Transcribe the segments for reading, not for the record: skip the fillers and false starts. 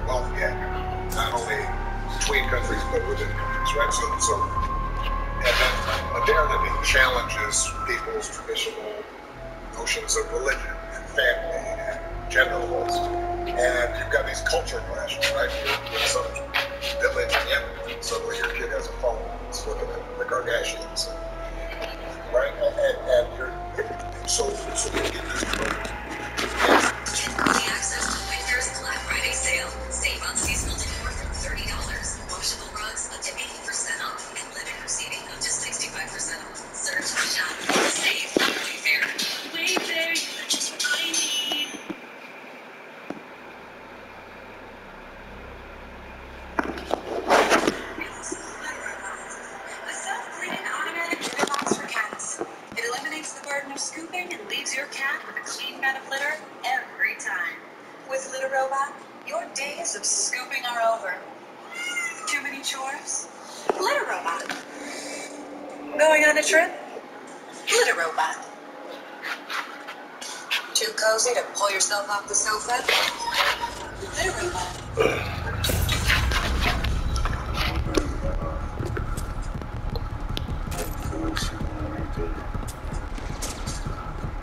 wealth gap, not only between countries but within countries, right? So and then modernity challenges people's traditional notions of religion and family and gender roles. And you've got these culture clashes, right? You're in some village in Yemen, suddenly your kid has a phone, it's looking at the Kardashians, right? And you're, so you get this program. The access to Winter's Black Friday sale. Save on seasonal decor from $30. Washable rugs up to 80% off. And linen receiving up to 65% off. Search for shop. Save on Wayfair. Wayfair, you're just what I need. The self-cleaning automatic litter box for cats. It eliminates the burden of scooping and leaves your cat with a clean bed of litter every time. With Litter Robot, your days of scooping are over. Too many chores? Litter Robot. Going on a trip? Litter Robot. Too cozy to pull yourself off the sofa? Litter Robot.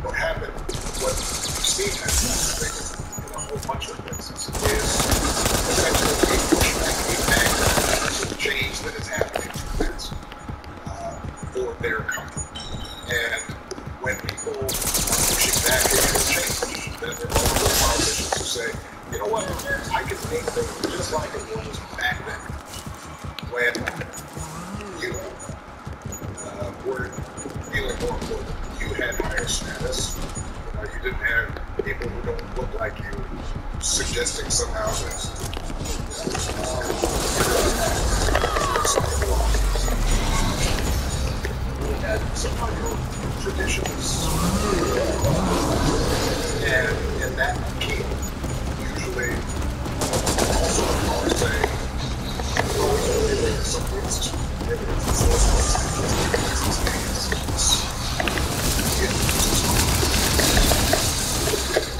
What happened, what Steve has in a whole bunch of places, is essentially a back to the change that is happening for their comfort. And when people are pushing back against change, then there are multiple politicians who say, you know what, I can make things just like it was back then, when you were feeling more important. You had higher status. You didn't have people who don't look like you suggesting somehow that you had somehow your traditions. And in that key, usually also are saying, oh, maybe it's something else. Maybe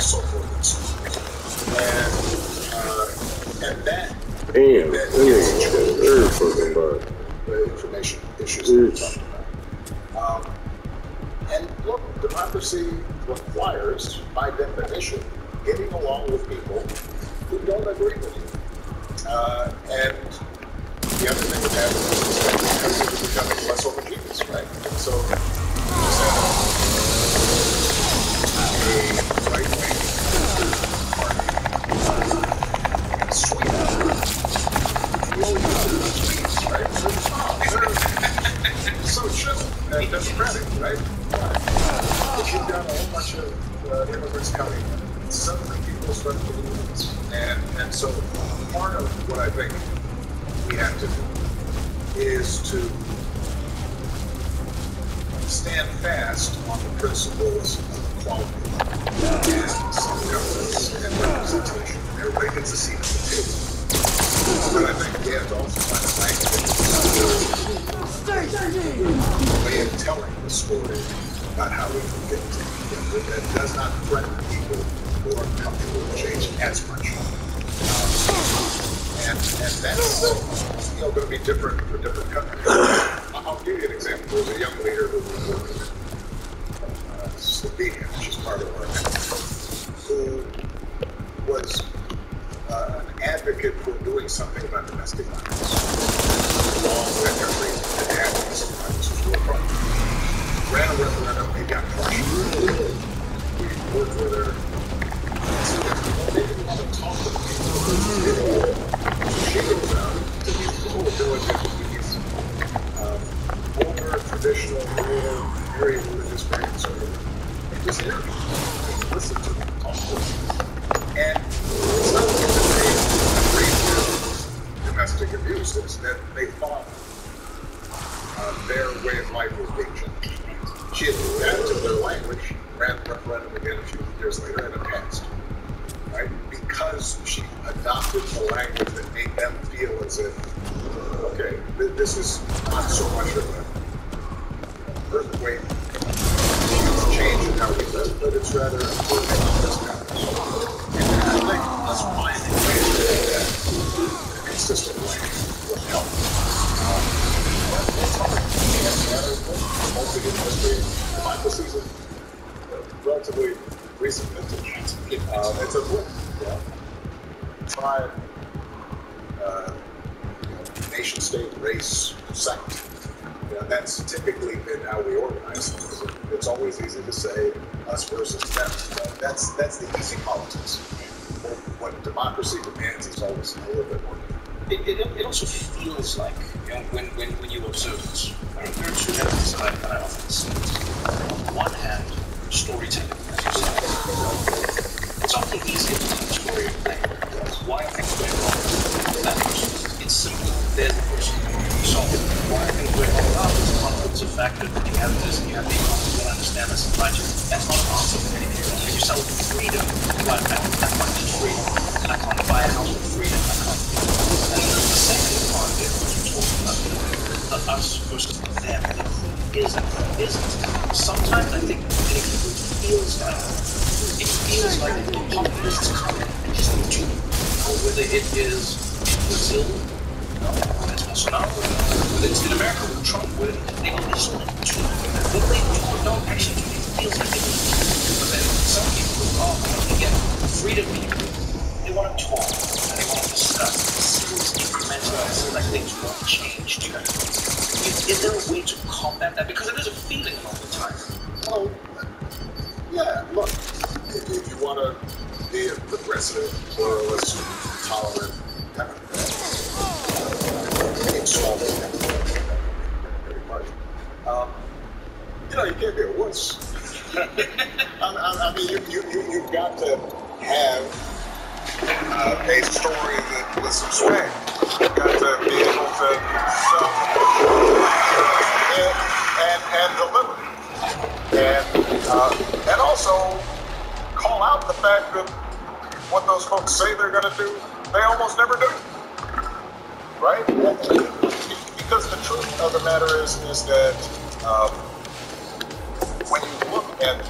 so forth and so on. And that gets into the information issues that we're talking about. And look, democracy requires, by definition, getting along with people who don't agree with you. And the other thing that happens is that countries are becoming less homogeneous, right? And so you just have a right-wing party swing. You always know the Swedes, right? They're so chill and democratic, right? If you've got a whole bunch of immigrants coming in, suddenly people start to lose. And so part of what I think we have to do is to stand fast on the principles of equality and self-governance and representation. Everybody gets a seat at the table. But I think we have to also find a way of telling the story about how we can get to that does not threaten people who are comfortable with change as much. And that's going to be different for different countries. I'll give you an example. There's a young leader who was working in Slovenia, which is part of our country, who was an advocate for doing something about domestic violence. Along with every domestic violence was real problem. Ran a referendum, they got crushed. We worked with her. They didn't want to talk to the people. So she goes out to these little villages with these older, traditional, rural, very religious, very conservative. And just hear them, listen to them, talk to them. And it's not that they agree with domestic abuse, it's that they thought their way of life was being changed. She adapted their language, ran the referendum again a few years later, and it passed. Right? Because she adopted the language that made them feel as if, okay, this is not so much of an earthquake change in how we live, but it's rather a earthquake in this kind. And I think let's find a way to do that. consistent way would help. It's hard. Mostly in history. Democracy is a relatively recent vintage. It's a book. Tribe, nation state, race, sect. That's typically been how we organize things. It's always easy to say us versus them. That's the easy politics. What democracy demands is always a little bit more. It also feels like, when you observe this, there are two elements that I often see. On one hand, storytelling, as you said. It's often easier to tell a story of why are things going wrong with that person. It's simple. There's the person. So why are things going wrong? There's conflicts of factors. You have this, you have the economy, you don't understand this and budget. That's not an answer for anything. If you sell freedom, well, I want to freedom. I can't buy a house with freedom. I can't. And the second part of it, which we're talking about, the us versus them, the who is and who isn't. Sometimes I think it feels like the populists come and just do, whether it is in Brazil, whether it's Bolsonaro, whether it's in America with Trump, where they just do. What they do or don't actually do, it feels like they do. But then some people want to get freedom people. They want to talk and they want to discuss. It feels incremental. It feels like things won't change. Is there a way to combat that? Because it is a feeling all the time. Well, yeah, look, if you want to be a progressive, pluralist, tolerant, Democrat, installment, everybody, you can't be a wuss. I mean, you've got to have a story that with some swag. You've got to be able to sell and deliver. And also call out the fact that what those folks say they're going to do, they almost never do. Right? Because the truth of the matter is that when you look at,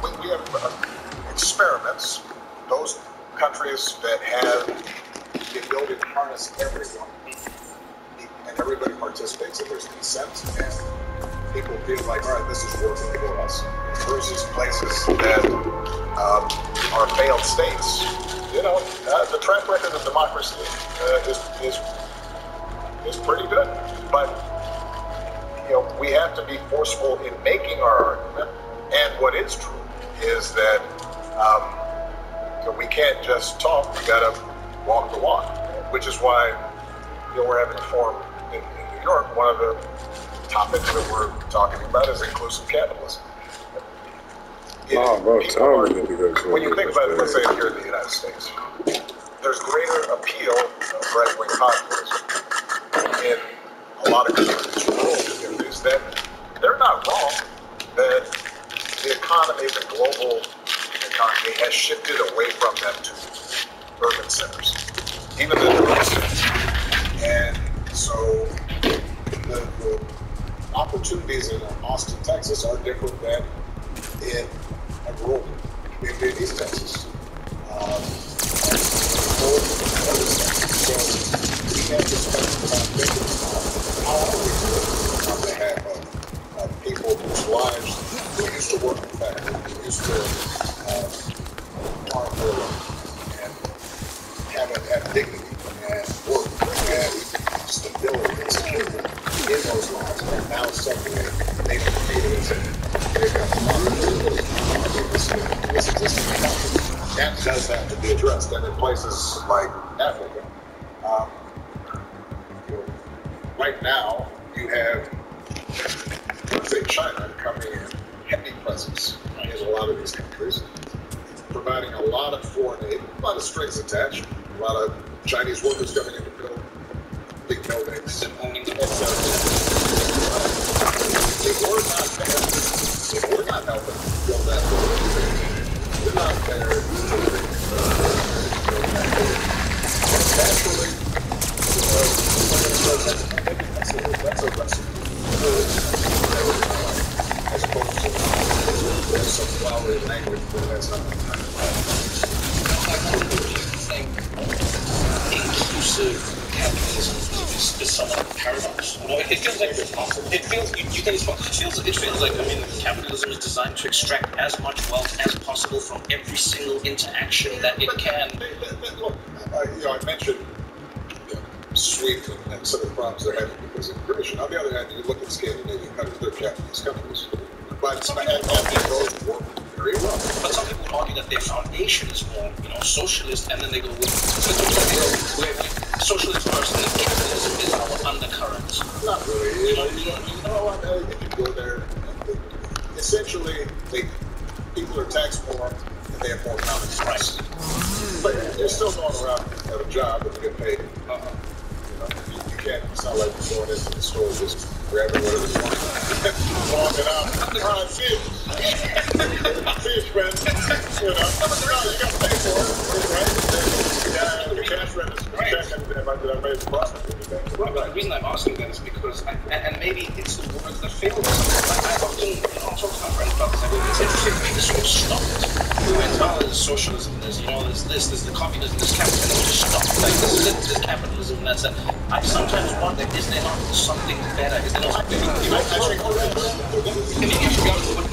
when we have experiments, those countries that have the ability to harness everyone, and everybody participates, and there's consent, and people feel like, all right, this is working for us, versus places that are failed states. The track record of democracy is pretty good, but we have to be forceful in making our argument. And what is true is that we can't just talk; we got to walk the walk. Which is why we're having a forum in New York. One of the topics that we're talking about is inclusive capitalism. When you think about it, let's say here in the United States, there's greater appeal of right-wing populism in a lot of countries, rural communities, that they're not wrong that the economy, the global economy, has shifted away from them to urban centers, even the urban centers. And so the opportunities in Austin, Texas are different than in a rural community in East Texas. So we have to spend some time thinking about how are we doing on behalf of people whose lives who used to work in factories, who used to farm for a living, and have dignity and work and stability and security in those lives, and now suddenly they've defeated and they've got the money to this existing economy. That does have to be addressed, and in places like Africa, right now you have, let's say, China coming in heavy presence in a lot of these countries, providing a lot of foreign aid, a lot of strings attached, a lot of Chinese workers coming in to build big buildings and owning them, etc. If we're not helping build that building, we're not there to build that building. Naturally, that's a recipe as opposed to there's some flowery language that has nothing to do with I wonder, do you think inclusivity inclusive capitalism is somewhat of a paradox. You know, it feels like it feels like, I mean, capitalism is designed to extract as much wealth as possible from every single interaction that it can. Look, I mentioned Sweden and some of the problems they're having because of immigration. On the other hand, you look at Scandinavian countries, they're capitalist countries, but those work very well. But some people would argue that their foundation is more, socialist, and then they go with socialist first, and then capitalism is our undercurrent. Not really. You know what? If you go there, essentially, people are taxed more and they have more common sense. But you're still going around at a job and you get paid. You can't. It's not like you're going into the store just grabbing whatever you want. Walking out. Fish, man. You got to pay for it, right? The cash register. Right. Did I raise the cost? Well, the reason I'm asking that is because, and maybe it's the words that fail. I often talk to my friends about this. I go, it's interesting to me, this sort of stopped. We went, there's socialism, there's the communism, there's capitalism, just stopped. Like, this is it, there's capitalism, that's it. I sometimes wonder, is there not something better? Is there not something, what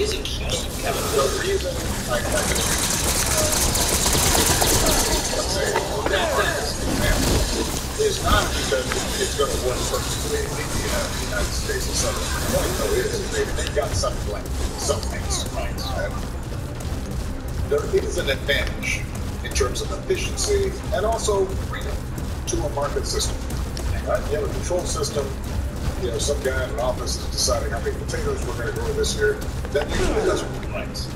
is inclusive capitalism? The reason I can is not because it's going to work perfectly in the United States or something. No, they've got something like some things. Right. There is an advantage in terms of efficiency and also freedom to a market system. Right? You have a control system. Some guy in an office is deciding how many potatoes we're going to grow this year. That usually doesn't work. Right.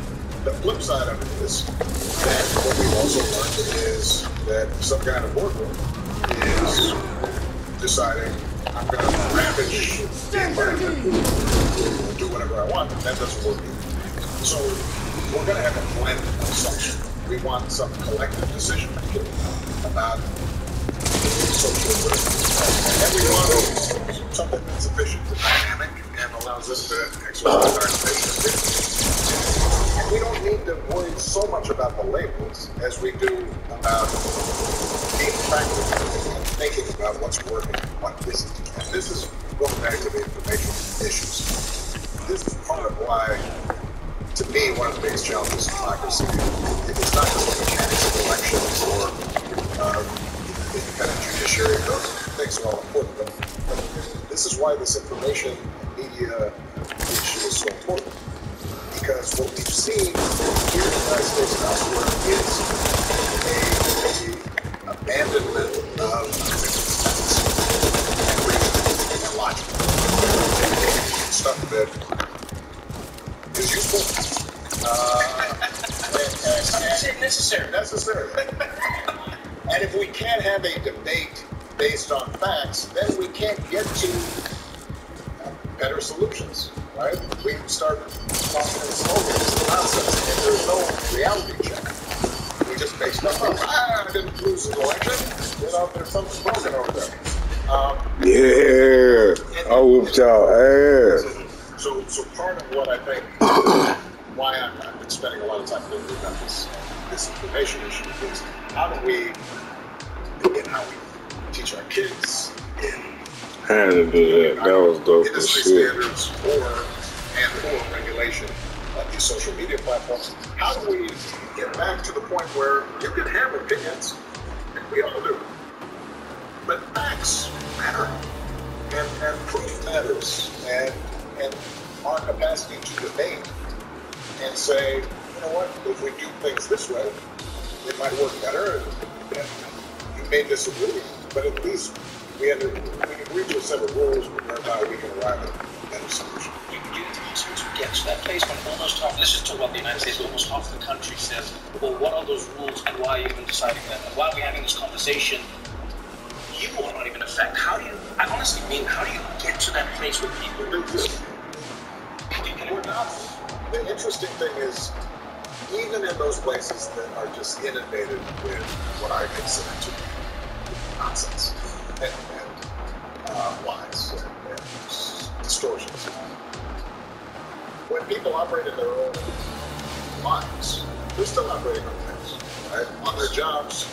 The flip side of it is that what we've also learned is that some guy in a boardroom is deciding I'm going to ravage the environment, do whatever I want, and that doesn't work either. So we're going to have a blend of something. We want some collective decision making about social good, and we want something that's efficient and dynamic and allows us to exercise our innovation. And we don't need to worry so much about the labels as we do about being practical and thinking about what's working and what isn't. And this is going back to the information issues. This is part of why, to me, one of the biggest challenges in democracy is not just the mechanics of elections or independent judiciary. Those things are all important, but this is why this information media issue is so important. Because what we've seen here in the United States and elsewhere is a abandonment of and reason and logic. Stuff that is useful and necessary. And if we can't have a debate based on facts, then we can't get to better solutions, right? We start talking in slogans and nonsense, and there's no reality check. We just make stuff up. I didn't lose the election. There's something broken over there. I whooped y'all ass. So part of what I think, why I've been spending a lot of time thinking about this information issue is how do we teach our kids in Had to do that. That was dope as industry shit. standards or regulation of these social media platforms. How do we get back to the point where you can have opinions, and we all do, but facts matter, and proof matters, and our capacity to debate and say, you know what, if we do things this way, it might work better, and you may disagree, but at least we agree to a set of rules whereby we can arrive at a better solution. To get to that place when almost half, let's just talk about the United States, almost half the country says, well, what are those rules and why are you even deciding that? And while we're having this conversation, you are not even a fact. How do you get to that place with people? We're not. The interesting thing is, even in those places that are just inundated with what I consider to be nonsense and lies and distortions, when people operate in their own lives, they're still operating on things, right? On their jobs,